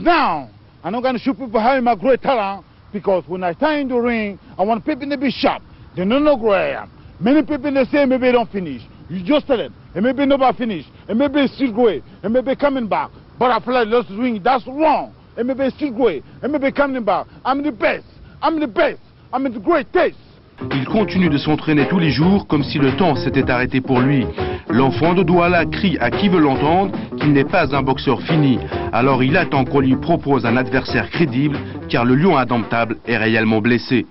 now, I'm not going to show people how I'm a great talent, because when I stand in the ring, I want people to be sharp. They don't know who I am. Many people, they say maybe they don't finish. You just tell it, and maybe nobody finish, and maybe it's still going, and maybe coming back. But I feel like let's ring, that's wrong. And maybe it's still going, and maybe coming back. I'm the best. I'm the best. I'm the greatest. Il continue de s'entraîner tous les jours comme si le temps s'était arrêté pour lui. L'enfant de Douala crie à qui veut l'entendre qu'il n'est pas un boxeur fini. Alors il attend qu'on lui propose un adversaire crédible, car le lion indomptable est réellement blessé.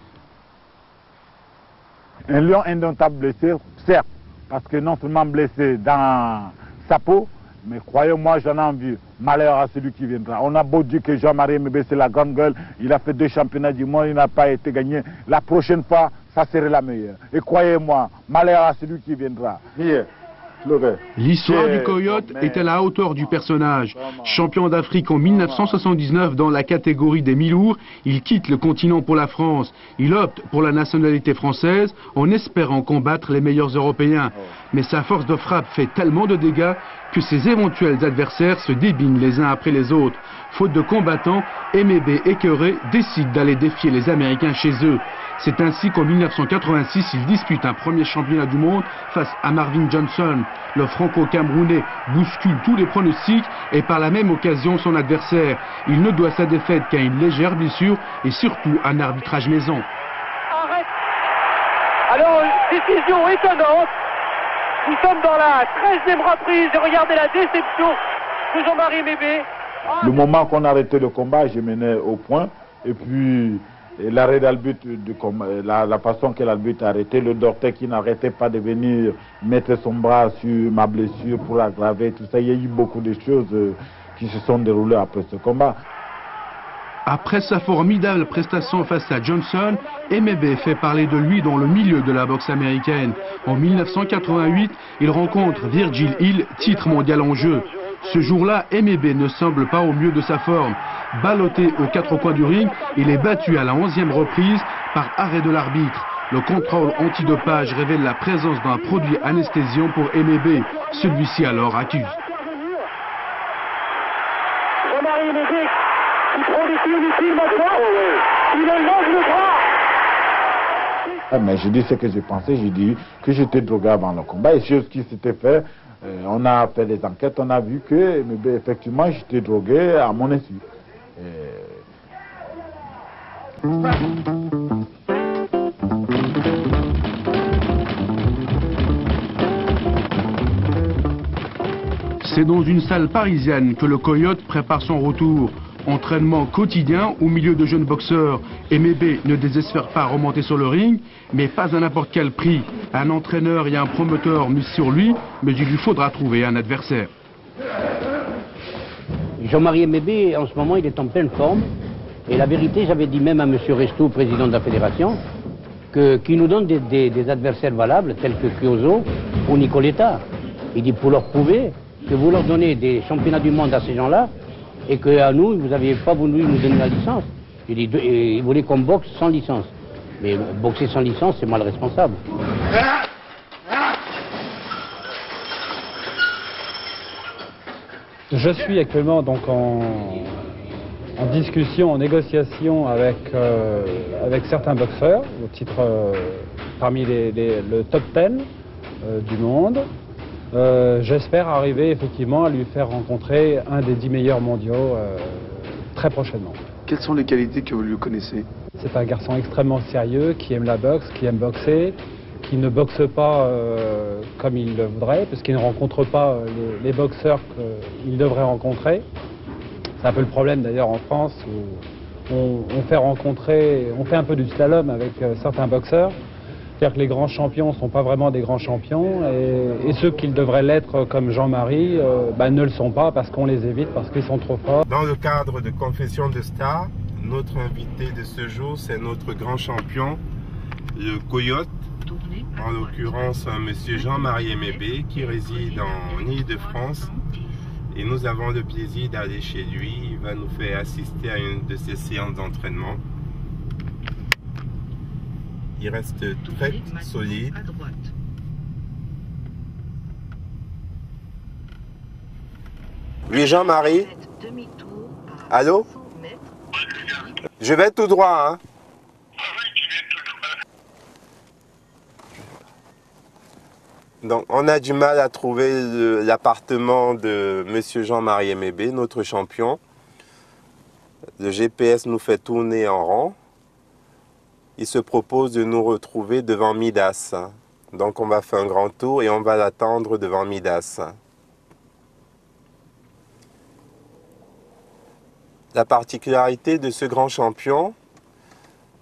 Un lion indomptable blessé, certes, parce que non seulement blessé dans sa peau, mais croyez-moi, j'en ai envie. Malheur à celui qui viendra. On a beau dire que Jean-Marie Mébé, c'est la grande gueule. Il a fait 2 championnats du monde, il n'a pas été gagné. La prochaine fois, ça serait la meilleure. Et croyez-moi, malheur à celui qui viendra. L'histoire du Coyote est à la hauteur du personnage. Champion d'Afrique en 1979 dans la catégorie des mi-lourds, il quitte le continent pour la France. Il opte pour la nationalité française en espérant combattre les meilleurs Européens. Mais sa force de frappe fait tellement de dégâts que ses éventuels adversaires se débinent les uns après les autres. Faute de combattants, Mébé écœuré décide d'aller défier les Américains chez eux. C'est ainsi qu'en 1986, il dispute un premier championnat du monde face à Marvin Johnson. Le franco-camerounais bouscule tous les pronostics et par la même occasion son adversaire. Il ne doit sa défaite qu'à une légère blessure et surtout un arbitrage maison. Arrête. Alors, décision étonnante. Nous sommes dans la 13e reprise et regardez la déception de Jean-Marie Mébé. Le moment qu'on a arrêté le combat, je menais au point. Et puis l'arrêt d'arbitre du combat, la façon que l'arbitre a arrêté, le docteur qui n'arrêtait pas de venir mettre son bras sur ma blessure pour aggraver tout ça. Il y a eu beaucoup de choses qui se sont déroulées après ce combat. Après sa formidable prestation face à Johnson, Mébé fait parler de lui dans le milieu de la boxe américaine. En 1988, il rencontre Virgil Hill, titre mondial en jeu. Ce jour-là, Mébé ne semble pas au mieux de sa forme. Ballotté aux 4 coins du ring, il est battu à la 11e reprise par arrêt de l'arbitre. Le contrôle antidopage révèle la présence d'un produit anesthésiant pour Mébé. Celui-ci alors accuse. Jean-Marie Mébé, il prend des coups inutiles maintenant. Il enlève le bras. Ah, mais j'ai dit ce que j'ai pensé, j'ai dit que j'étais drogué avant le combat. Et chose qui s'était fait, on a fait des enquêtes, on a vu que effectivement j'étais drogué à mon insu. C'est dans une salle parisienne que le Coyote prépare son retour. Entraînement quotidien au milieu de jeunes boxeurs. Mébé ne désespère pas à remonter sur le ring, mais pas à n'importe quel prix. Un entraîneur et un promoteur misent sur lui, mais il lui faudra trouver un adversaire. Jean-Marie Mébé, en ce moment, il est en pleine forme. Et la vérité, j'avais dit même à M. Restou, président de la fédération, qu'il nous donne des adversaires valables, tels que Kyozo ou Nicoletta. Il dit pour leur prouver que vous leur donnez des championnats du monde à ces gens-là, et qu'à nous, vous n'aviez pas voulu nous donner la licence. Il voulait qu'on boxe sans licence. Mais boxer sans licence, c'est moi le responsable. Je suis actuellement donc en discussion, en négociation avec certains boxeurs, au titre parmi le top 10 du monde. J'espère arriver effectivement à lui faire rencontrer un des 10 meilleurs mondiaux très prochainement. Quelles sont les qualités que vous lui connaissez? C'est un garçon extrêmement sérieux, qui aime la boxe, qui aime boxer, qui ne boxe pas comme il le voudrait, parce qu'il ne rencontre pas les boxeurs qu'il devrait rencontrer. C'est un peu le problème d'ailleurs en France, où on fait un peu du slalom avec certains boxeurs. C'est-à-dire que les grands champions ne sont pas vraiment des grands champions et ceux qui devraient l'être comme Jean-Marie ne le sont pas parce qu'on les évite, parce qu'ils sont trop forts. Dans le cadre de Confession de Stars, notre invité de ce jour, c'est notre grand champion, le Coyote, en l'occurrence M. Jean-Marie Mébé, qui réside en Île-de-France. Et nous avons le plaisir d'aller chez lui. Il va nous faire assister à une de ses séances d'entraînement. Il reste très solide. Lui, Jean-Marie, Allô? Je vais tout droit, hein? Donc, on a du mal à trouver l'appartement de M. Jean-Marie Mébé, notre champion. Le GPS nous fait tourner en rond. Il se propose de nous retrouver devant Midas. Donc, on va faire un grand tour et on va l'attendre devant Midas. La particularité de ce grand champion,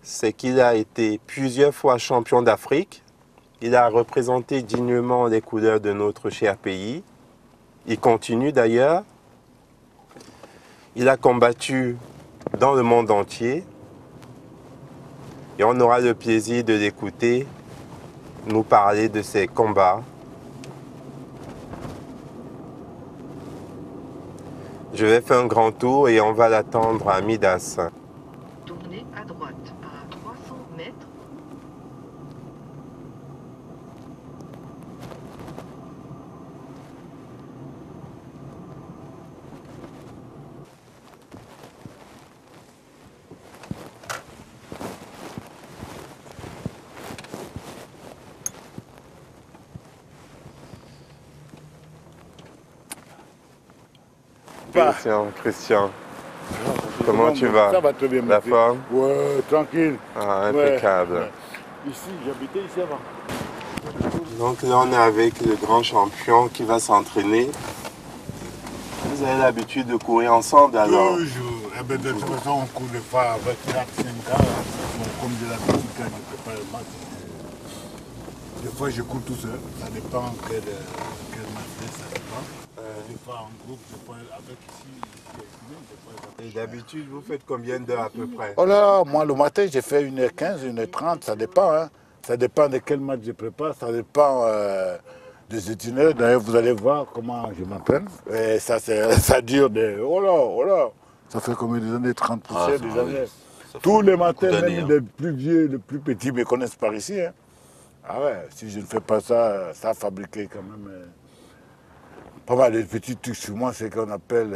c'est qu'il a été plusieurs fois champion d'Afrique. Il a représenté dignement les couleurs de notre cher pays. Il continue d'ailleurs. Il a combattu dans le monde entier. Et on aura le plaisir de l'écouter nous parler de ses combats. Je vais faire un grand tour et on va l'attendre à Midas. Tournez à droite à 300 mètres. Christian, comment tu vas? Ça va très bien, La merci. forme? Ouais, tranquille. Ah, impeccable. Ouais. Ici, j'habitais ici avant. Donc là, on est avec le grand champion qui va s'entraîner. Vous avez l'habitude de courir ensemble alors? Toujours. Eh ben, de toute façon, on court des fois avec 4-5 ans. Bon, comme de la musique, quand je prépare le match. Des fois, je cours tout seul. Ça dépend quel match ça dépend. Des fois en groupe, des fois avec ici. Et d'habitude, vous faites combien d'heures à peu près? Oh là, moi le matin, j'ai fait 1h15, 1h30, ça dépend. Hein. Ça dépend de quel match je prépare, ça dépend des itinéraires. D'ailleurs, vous allez voir comment je m'entraîne. Et ça dure des... Oh là, ça fait combien des années? 30 poussières, des années. Tous les matins, même les plus vieux, les plus petits me connaissent par ici. Hein. Ah ouais, si je ne fais pas ça, ça a fabriqué quand même... pas mal de petits trucs sur moi, c'est qu'on appelle,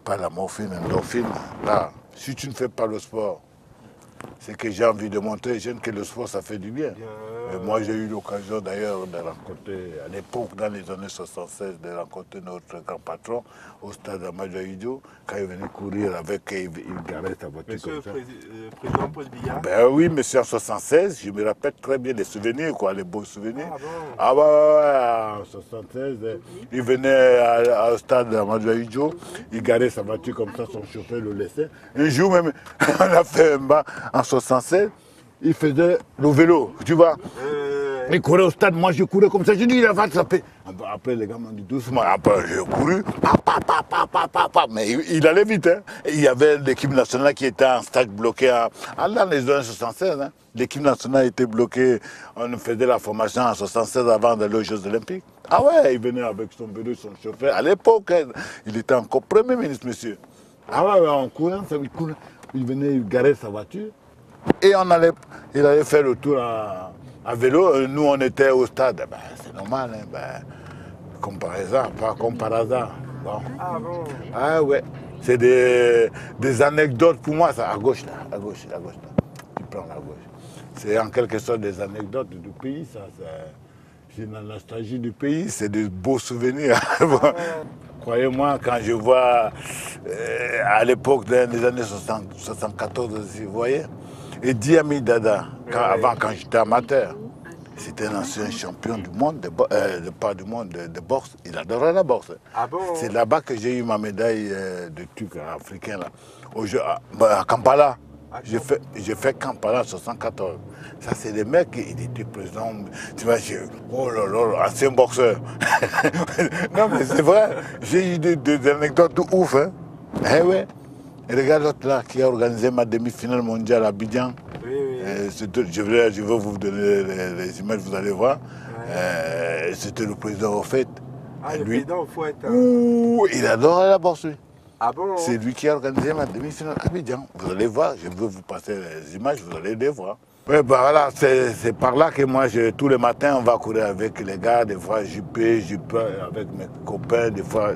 pas la morphine, l'endorphine. Là, si tu ne fais pas le sport, c'est que j'ai envie de montrer aux jeunes que le sport, ça fait du bien. Et moi, j'ai eu l'occasion d'ailleurs de rencontrer, à l'époque, dans les années 76, de rencontrer notre grand patron au stade Amadou Ahidjo, quand il venait courir avec, il garait sa voiture Monsieur comme ça. le président Paul Biya? Ben oui, monsieur, en 76, je me rappelle très bien les souvenirs, quoi, les beaux souvenirs. Ah bon? Ah bah ouais, en 76, il venait au stade Amadou Ahidjo, il garait sa voiture comme ça, son chauffeur le laissait. Un jour même, on a fait un bas en 76, il faisait le vélo, tu vois. Il courait au stade, moi je courais comme ça, j'ai dit il va attraper. Après les gars m'ont dit doucement, après j'ai couru, mais il allait vite. Hein. Et il y avait l'équipe nationale qui était en stade bloqué dans les années 76. Hein. L'équipe nationale était bloquée, on faisait la formation en 76 avant d'aller aux Jeux Olympiques. Ah ouais, il venait avec son vélo, son chauffeur. À l'époque, hein, il était encore Premier ministre, monsieur. Ah ouais, on courait, il venait, il garait sa voiture. Et il allait faire le tour à vélo. Nous, on était au stade. Ben, c'est normal, hein, ben, comme par hasard, pas comme par hasard. Bon. Ah bon? Ah ouais. C'est des anecdotes pour moi, ça, à gauche là. Tu prends la gauche. C'est en quelque sorte des anecdotes du pays, ça. C'est la nostalgie du pays, c'est de beaux souvenirs. Croyez-moi, quand je vois à l'époque des années 74, vous voyez, et Diami Dada, quand j'étais amateur, c'était un ancien champion du monde, pas du monde, de boxe. Il adorait la boxe. Ah bon? C'est là-bas que j'ai eu ma médaille de truc africain, là. À Kampala. J'ai fait Kampala en 74. Ça, c'est des mecs, il était président. Tu vois, oh là là, ancien boxeur. Non, mais c'est vrai. J'ai eu des anecdotes de ouf. Hein. Eh ouais. Et regarde l'autre là qui a organisé ma demi-finale mondiale à Abidjan. Oui, oui. Je vais vous donner les images, vous allez voir. Ouais. C'était le président au fait. Ah, le président au fait. Ouh, il adore la boxe, lui. Ah bon? C'est lui qui a organisé ma demi-finale à Abidjan. Vous allez voir, je vais vous passer les images, vous allez les voir. Ouais, bah voilà, c'est par là que moi, tous les matins, on va courir avec les gars. Des fois, je peux avec mes copains. Des fois,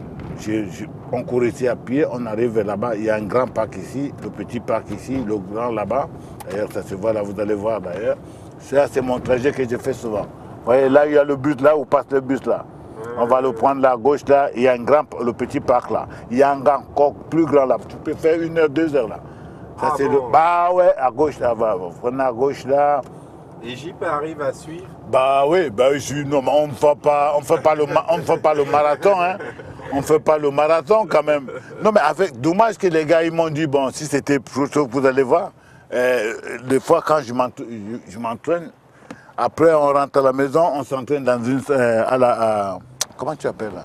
on court ici à pied, on arrive là-bas, il y a un grand parc ici, le petit parc ici, le grand là-bas. D'ailleurs, ça se voit là, vous allez voir d'ailleurs. Ça, c'est mon trajet que je fais souvent. Vous voyez, là, il y a le bus là, où passe le bus là. On va le prendre là, à gauche là, il y a un grand, le petit parc là. Il y a un grand, encore plus grand là. Tu peux faire 1 heure, 2 heures là. Ça, c'est bon. Bah ouais, à gauche là, vous prenez à gauche là. Et JP arrive à suivre? Bah oui, non, mais on ne fait pas le marathon, hein. On ne fait pas le marathon quand même. Non, mais dommage que les gars, ils m'ont dit, bon, si c'était pour ça, vous allez voir. Des fois, quand je m'entraîne, après, on rentre à la maison, on s'entraîne dans une... comment tu appelles là?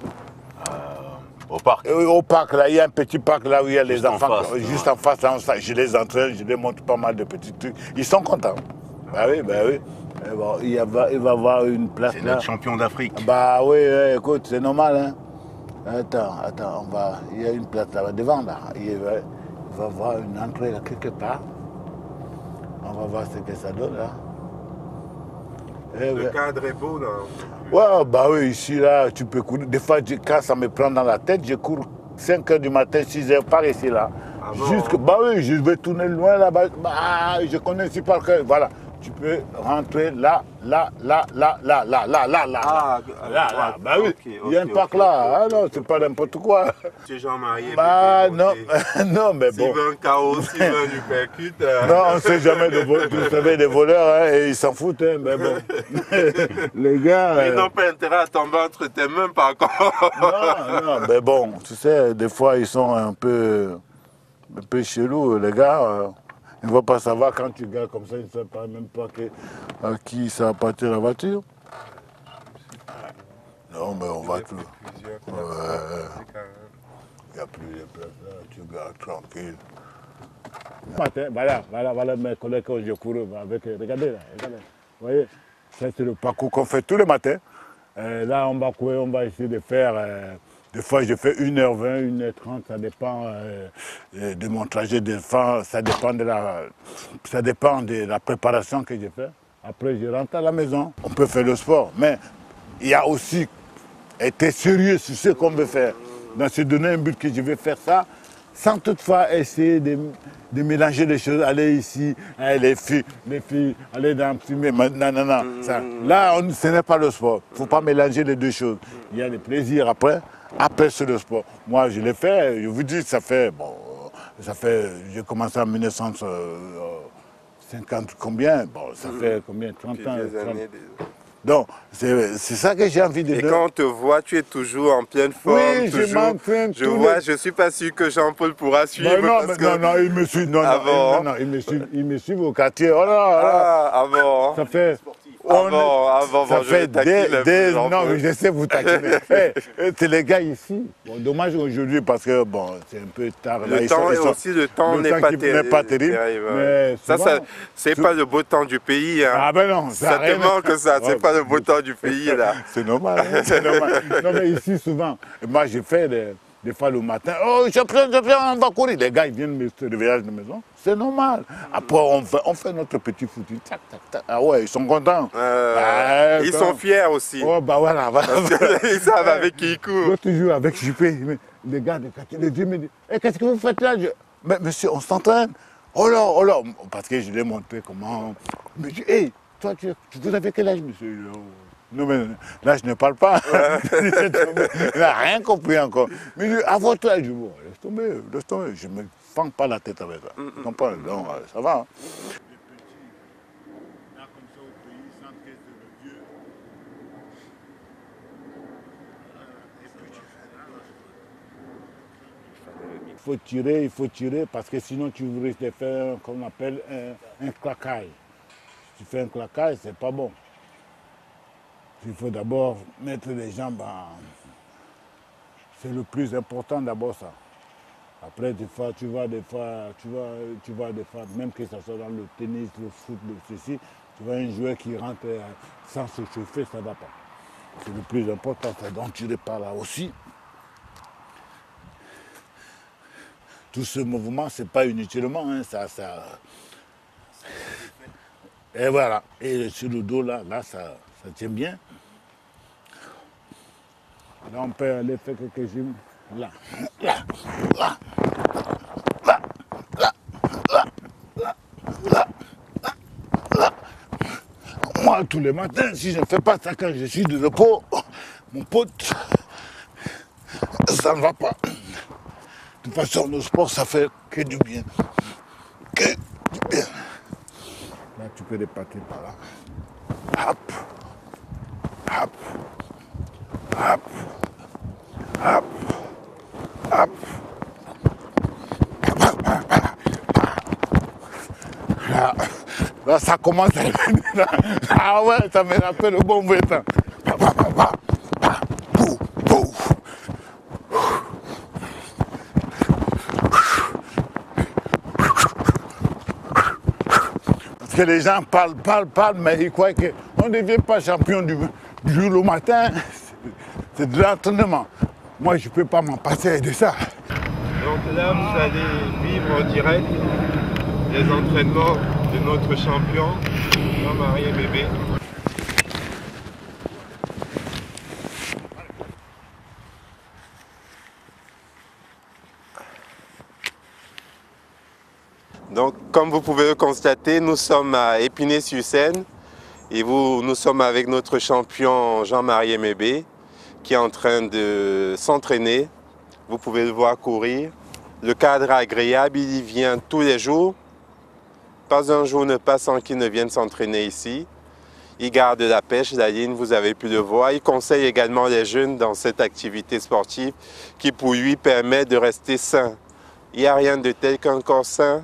Au parc. Au parc, là, il y a un petit parc là où il y a les enfants. Juste ouais. en face, là, je les entraîne, je les montre pas mal de petits trucs. Ils sont contents. Bah oui, bah oui. Bon, il va avoir une place là. C'est notre champion d'Afrique. Bah oui, écoute, c'est normal, hein. Attends, il y a une place là devant là. Il va avoir une entrée là quelque part. On va voir ce que ça donne là. Le cadre est beau là. Ouais, bah oui, ici là, tu peux courir. Des fois, quand ça me prend dans la tête, je cours 5 h du matin, 6 h par ici là. Ah bon? Bah oui, je vais tourner loin là-bas. Bah, je connais ici par cœur. Voilà. Tu peux rentrer là. Ah, là. Bah oui, il y a un parc là. Ah non, c'est pas n'importe quoi. C'est Jean-Marie. Bah non, non, mais bon. S'il veut un chaos, s'il veut un uppercut. Non, on ne sait jamais, vous savez, des voleurs, hein, et ils s'en foutent, hein, mais bon. Les gars. Mais ils n'ont pas intérêt à tomber entre tes mains par contre. Non, mais bon, tu sais, des fois, ils sont un peu chelous, les gars. Ils ne vont pas savoir quand tu gardes comme ça, ils ne savent pas même pas à qui ça appartient la voiture. Non, mais on va tout. Il n'y a plus de place là, tu gardes tranquille. Matin, voilà mes collègues quand je cours avec. Regardez là, regardez. Vous voyez, ça c'est le parcours qu'on fait tous les matins. Là, on va courir, on va essayer de faire. Des fois, je fais 1h20, 1h30, ça dépend de mon trajet de fin, ça dépend de la préparation que je fais. Après, je rentre à la maison, on peut faire le sport, mais il y a aussi être sérieux sur ce qu'on veut faire. Donc, se donner un but que je vais faire ça, sans toutefois essayer de mélanger les choses, aller ici, les filles, aller dans le fumer, non. Ça, là, ce n'est pas le sport. Il ne faut pas mélanger les deux choses. Il y a le plaisir après c'est le sport. Moi, je l'ai fait, je vous dis, j'ai commencé en 1950 combien, bon, ça fait combien, 30 ans. Donc, c'est ça que j'ai envie de dire. Et quand on te voit, tu es toujours en pleine forme. Oui, je m'entraîne. Je ne suis pas sûr que Jean-Paul pourra suivre. Non, il me suit. Il me suit au quartier. Oh là. Ah bon. Ça fait. Ça fait non, mais je sais vous taquiner. C'est les gars ici. Bon, dommage aujourd'hui parce que bon, c'est un peu tard. Le temps n'est pas terrible. Mais ça, c'est pas le beau temps du pays. Hein. Ah ben non, ça te manque ça. C'est pas le beau temps du pays là. C'est normal. C'est normal. Non mais ici souvent, moi j'ai fait des fois le matin, oh champion, on va courir. Les gars ils viennent me réveiller à la maison. C'est normal. Après on fait notre petit footing. Tac. Ah ouais, ils sont contents. Ils sont fiers aussi. Oh bah voilà. Ils savent avec qui ils courent. Moi toujours avec JP. Les gars de quartier, les Dieu me disent, qu'est-ce que vous faites là? Mais monsieur, on s'entraîne. Oh là. Parce que je l'ai montré comment. Mais je dis, hey, toi, vous avez quel âge, monsieur? Non, mais là, je ne parle pas. Il n'a rien compris encore. Mais à votre âge, je dis, bon, laisse tomber. Je ne me fends pas la tête avec ça. Non, pas, non, ça va. Hein. Il faut tirer parce que sinon tu risques de faire ce qu'on appelle un claquage. Si tu fais un claquage, c'est pas bon. Il faut d'abord mettre les jambes en... C'est le plus important d'abord ça. Après, des fois, même que ce soit dans le tennis, le foot, ceci, tu vois un joueur qui rentre sans se chauffer, ça ne va pas. C'est le plus important, c'est d'en tirer par là aussi. Tout ce mouvement, ce n'est pas inutilement, hein, ça. Et voilà. Et sur le dos, là ça tient bien. Là, on peut aller faire quelques gym. Là. Moi, tous les matins, si je ne fais pas ça quand je suis de repos, mon pote, ça ne va pas. De toute façon, le sport, ça fait que du bien. Que du bien. Là, tu peux départir par là. Hop. Hop. Hop. Hop. Hop. Là, ça commence à venir. Ah ouais, ça me rappelle le bon vieux temps. Parce que les gens parlent, mais ils croient qu'on ne devient pas champion du jour au matin. C'est de l'entraînement. Moi, je ne peux pas m'en passer de ça. Donc là, vous allez vivre en direct les entraînements de notre champion, Jean-Marie Mébé. Donc, comme vous pouvez le constater, nous sommes à Épinay-sur-Seine et nous sommes avec notre champion Jean-Marie Mébé qui est en train de s'entraîner. Vous pouvez le voir courir. Le cadre est agréable, il y vient tous les jours. Pas un jour ne passe sans qu'il ne vienne s'entraîner ici. Il garde la pêche, la ligne, vous avez pu le voir. Il conseille également les jeunes dans cette activité sportive qui pour lui permet de rester sain. Il n'y a rien de tel qu'un corps sain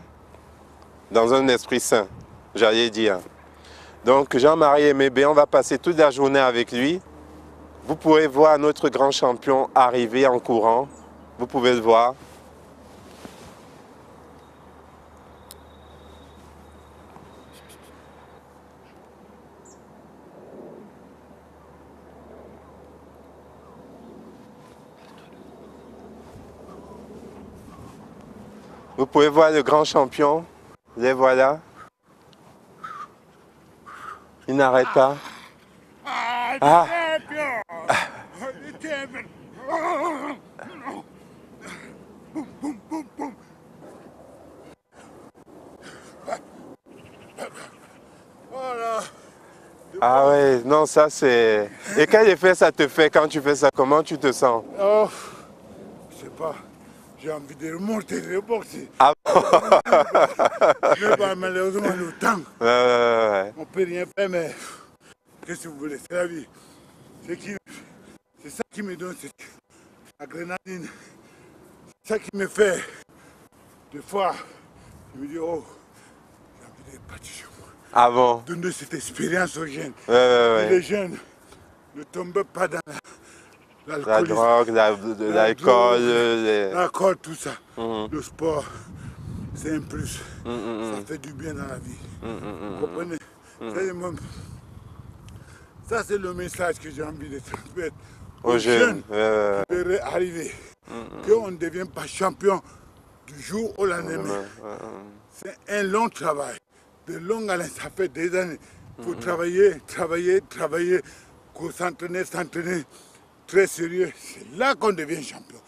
dans un esprit sain, j'allais dire. Donc Jean-Marie Mébé, on va passer toute la journée avec lui. Vous pourrez voir notre grand champion arriver en courant. Vous pouvez le voir. Vous pouvez voir le grand champion. Les voilà. Il n'arrête pas. Ah. Ah ouais, non, ça c'est... Et quel effet ça te fait quand tu fais ça? Comment tu te sens? Oh, je sais pas. J'ai envie de remonter, de boxer. Ah bon? Mais bah, malheureusement, le temps. Ouais. On ne peut rien faire, mais qu'est-ce que vous voulez? C'est la vie. C'est ça qui me donne cette adrénaline. C'est ça qui me fait. Des fois, je me dis, oh, j'ai envie de partir chez moi. Ah bon? Donner cette expérience aux jeunes. Ouais. Les jeunes ne tombent pas dans la drogue, l'alcool, l'alcool, tout ça. Le sport, c'est un plus. Ça fait du bien dans la vie. Vous comprenez? Ça, c'est le message que j'ai envie de transmettre aux jeunes qui devraient arriver. Qu'on ne devient pas champion du jour au lendemain. C'est un long travail, de longue haleine, ça fait des années. Il faut travailler, s'entraîner, très sérieux. C'est là qu'on devient champion.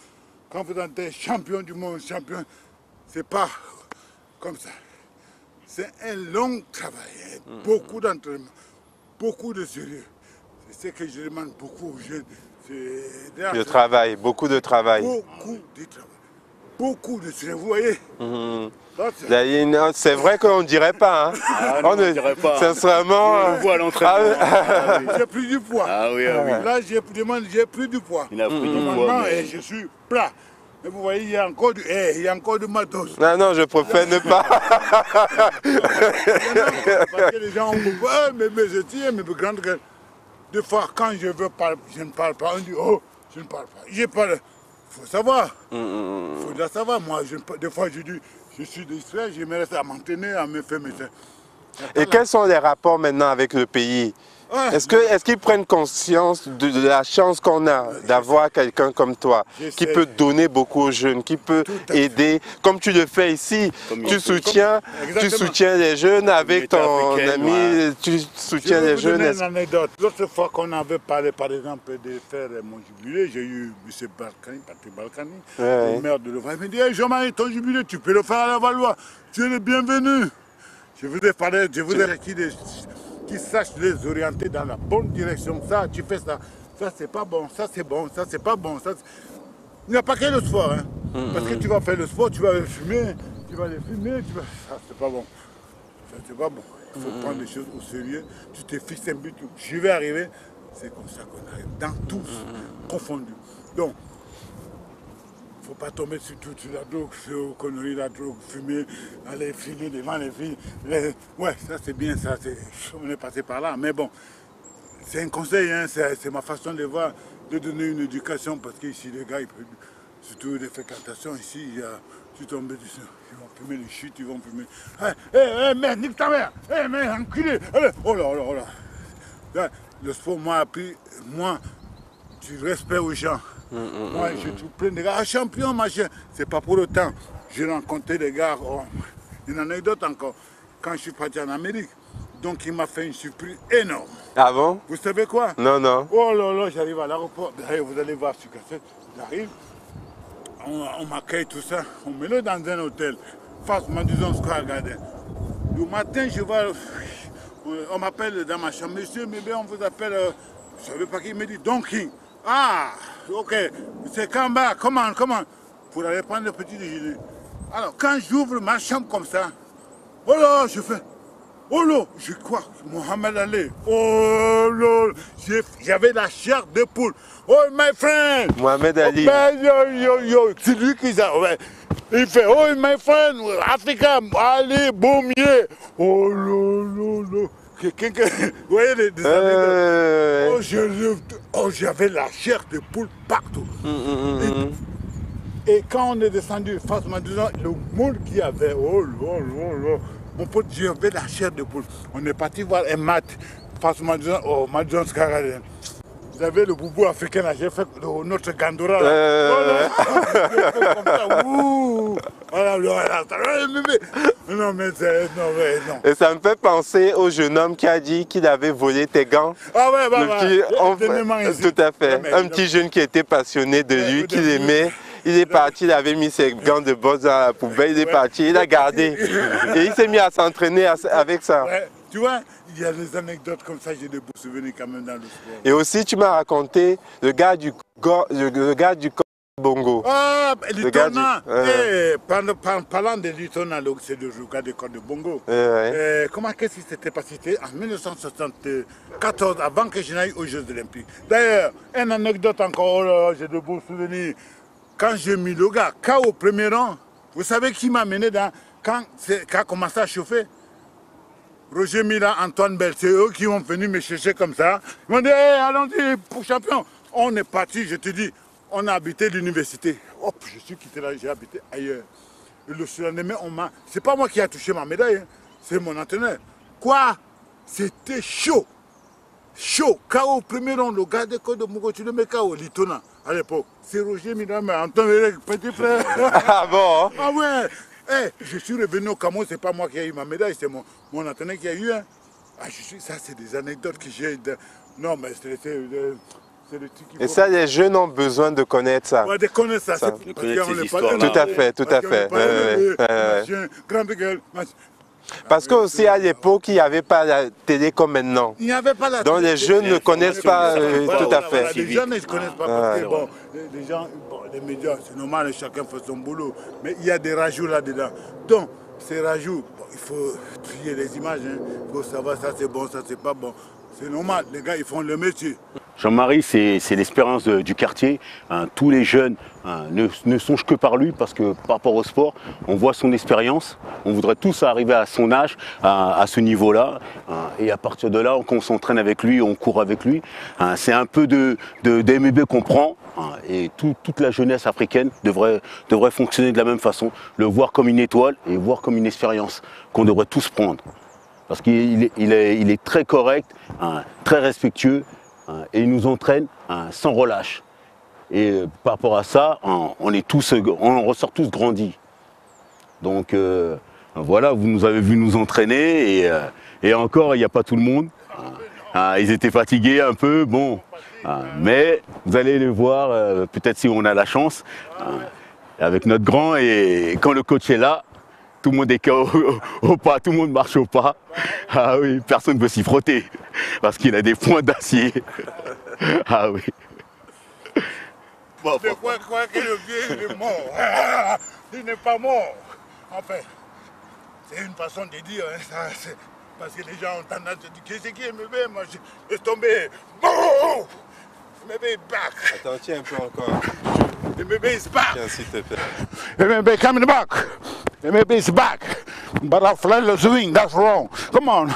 Quand vous êtes champion du monde, c'est pas comme ça. C'est un long travail, beaucoup d'entraînement, beaucoup de sérieux. C'est ce que je demande beaucoup aux jeunes. Le travail, beaucoup de travail. Beaucoup de travail. Beaucoup de sérieux, vous voyez? C'est vrai qu'on ne dirait pas. Hein. Ah, non, on ne dirait pas. Sincèrement. On voit l'entraînement. J'ai pris du poids. Ah oui. Là, j'ai pris du poids. Il a pris du poids. Et je suis plat. Mais vous voyez, il y a encore du matos. Non, je préfère ne pas. Parce que les gens ont beaucoup. Mais je tiens, mais grande gueule. Des fois, quand je veux parler, je ne parle pas. On dit, oh, je ne parle pas. Je parle. Il faut savoir. Il faut savoir. Moi, des fois, je dis, je suis distrait, je me reste à m'entraîner, à me faire mes... Et quels sont les rapports maintenant avec le pays? Est-ce qu'ils prennent conscience de la chance qu'on a d'avoir quelqu'un comme toi, qui peut donner beaucoup aux jeunes, qui peut aider, comme tu le fais ici, tu soutiens les jeunes avec ton ami, tu soutiens les jeunes. Je vais vous donner une anecdote. L'autre fois qu'on avait parlé, par exemple, de faire mon jubilé, j'ai eu M. Balkany, Patrick Balkany, le maire de Louvain. Il m'a dit, hey, Jean-Marie, ton jubilé, tu peux le faire à la Valois. Tu es le bienvenu. Je voudrais parler, qui sache les orienter dans la bonne direction. Ça, tu fais ça. Ça, c'est pas bon. Ça, c'est bon. Ça, c'est pas bon. Ça, il n'y a pas que le sport. Hein. Parce que tu vas faire le sport, tu vas le fumer. Tu vas les fumer. Ça, c'est pas bon. Ça, c'est pas bon. Il faut prendre les choses au sérieux. Tu te fixes un but. Je vais arriver. C'est comme ça qu'on arrive. Dans tous, confondus. Donc, il ne faut pas tomber sur la drogue, sur la connerie, la drogue, fumer, aller filmer devant les filles. Ouais, ça c'est bien, ça, on est passé par là. Mais bon, c'est un conseil, hein, c'est ma façon de voir, de donner une éducation, parce qu'ici les gars, ils peuvent, surtout les fréquentations, ici, tu tombes dessus, ils vont fumer les chutes, ils vont fumer. Hé, merde, nique ta mère, hé, merde, enculé, allez, oh là, oh là, oh là. Là, le sport m'a appris, moi, du respect aux gens. Moi, je trouve plein de gars, champion, machin. C'est pas pour autant. J'ai rencontré des gars, une anecdote encore, quand je suis parti en Amérique. Donc, il m'a fait une surprise énorme. Ah bon? Vous savez quoi? Non, non. Oh là là, j'arrive à l'aéroport. Vous allez voir sur cassette. J'arrive, on m'accueille, tout ça. On me met dans un hôtel, face Madison Square Garden. Le matin, je vois, on m'appelle dans ma chambre. Monsieur, bébé, on vous appelle, je ne savais pas qui me dit, Don King. Ah, ok, c'est Kamba, comment, pour aller prendre le petit déjeuner. Alors, quand j'ouvre ma chambre comme ça, oh là, je fais, oh là, je crois, Mohamed Ali, oh là, j'avais la chair de poule. Oh, my friend. Mohamed Ali. Oh, c'est lui qui a, ouais. Il fait, oh, my friend, Africa, Ali, Boumier. Oh là. Quelqu'un, vous voyez des j'avais la chair de poule partout. Et quand on est descendu face à Madison, le monde qu'il y avait, oh là, mon pote, j'avais la chair de poule. On est parti voir un match face à Madison, oh, Madison Square Garden. Vous avez le boubou africain là, j'ai fait notre Gandora là. Non, mais c'est. Non. Et ça me fait penser au jeune homme qui a dit qu'il avait volé tes gants. Ah ouais, tout à fait. Un petit jeune qui était passionné de lui, qui l'aimait. Il est parti, il avait mis ses gants de boxe dans la poubelle, il est parti, il a gardé. Et il s'est mis à s'entraîner avec ça. Ouais, tu vois, il y a des anecdotes comme ça, j'ai de beaux souvenirs quand même dans le sport. Et aussi, tu m'as raconté le gars du Bongo. Ah, Litona. Parlant de Litona, c'est le gars du corps de Bongo. Qu'est-ce qui s'était passé en 1974, avant que je n'aille aux Jeux Olympiques. D'ailleurs, une anecdote encore, j'ai de beaux souvenirs. Quand j'ai mis le gars, au premier rang, vous savez qui m'a mené quand a commencé à chauffer? Roger Mila, Antoine Bell, c'est eux qui ont venu me chercher comme ça. Ils m'ont dit, hey, allons-y pour champion. On est parti, je te dis, on a habité l'université. Hop, je suis quitté là, j'ai habité ailleurs. Et le surlendemain, c'est pas moi qui a touché ma médaille, hein. C'est mon entraîneur. Quoi? C'était chaud. Chaud. KO, premier rang, le gars de Côte de Mogo, tu le mets KO, Litona, à l'époque. C'est Roger Mila, mais Antoine, petit frère. Ah bon? Ah ouais. Hey, je suis revenu au Cameroun, c'est pas moi qui ai eu ma médaille, c'est mon entraîneur qui a eu. Hein. Ah, ça, c'est des anecdotes que j'ai. Non, mais c'est le truc qui. Et ça, les jeunes ont besoin de connaître ça. Ouais, de connaître ça. De connaître ces histoires-là. Tout à fait, tout à fait. Parce qu'aussi à l'époque, il n'y avait pas la télé comme maintenant. Il n'y avait pas la télé. Donc les jeunes ne connaissent pas tout à fait. Les jeunes ne connaissent pas parce que bon, les gens, les médias, c'est normal, chacun fait son boulot. Mais il y a des rajouts là-dedans. Donc, ces rajouts, il faut trier les images. Il faut savoir ça c'est bon, ça c'est pas bon. C'est normal, les gars, ils font le métier. Jean-Marie, c'est l'espérance du quartier. Tous les jeunes ne songent que par lui parce que par rapport au sport, on voit son expérience. On voudrait tous arriver à son âge, à ce niveau-là. Et à partir de là, quand on s'entraîne avec lui, on court avec lui. C'est un peu de MB qu'on prend. Et toute la jeunesse africaine devrait fonctionner de la même façon. Le voir comme une étoile et voir comme une expérience qu'on devrait tous prendre. Parce qu'il est très correct, hein, très respectueux, hein, et il nous entraîne hein, sans relâche. Et par rapport à ça, on ressort tous grandis. Donc voilà, vous nous avez vu nous entraîner et encore, il n'y a pas tout le monde. Ils étaient fatigués un peu, bon. Mais vous allez les voir, peut-être si on a la chance, avec notre grand. Et quand le coach est là, tout le monde est au pas, tout le monde marche au pas. Ah oui, personne ne veut s'y frotter, parce qu'il a des poings d'acier. Ah oui. Je crois que le vieux est mort. Il n'est pas mort. En fait, c'est une façon de dire. Hein, ça, parce que les gens ont tendance à dire qu'est-ce qui est MB? Moi, je suis tombé. Oh! MB est back. Attends, tiens un peu encore. MB is back. Tiens, s'il te plaît. MB coming back. MB is back. But I fly the swing. That's wrong. Come on.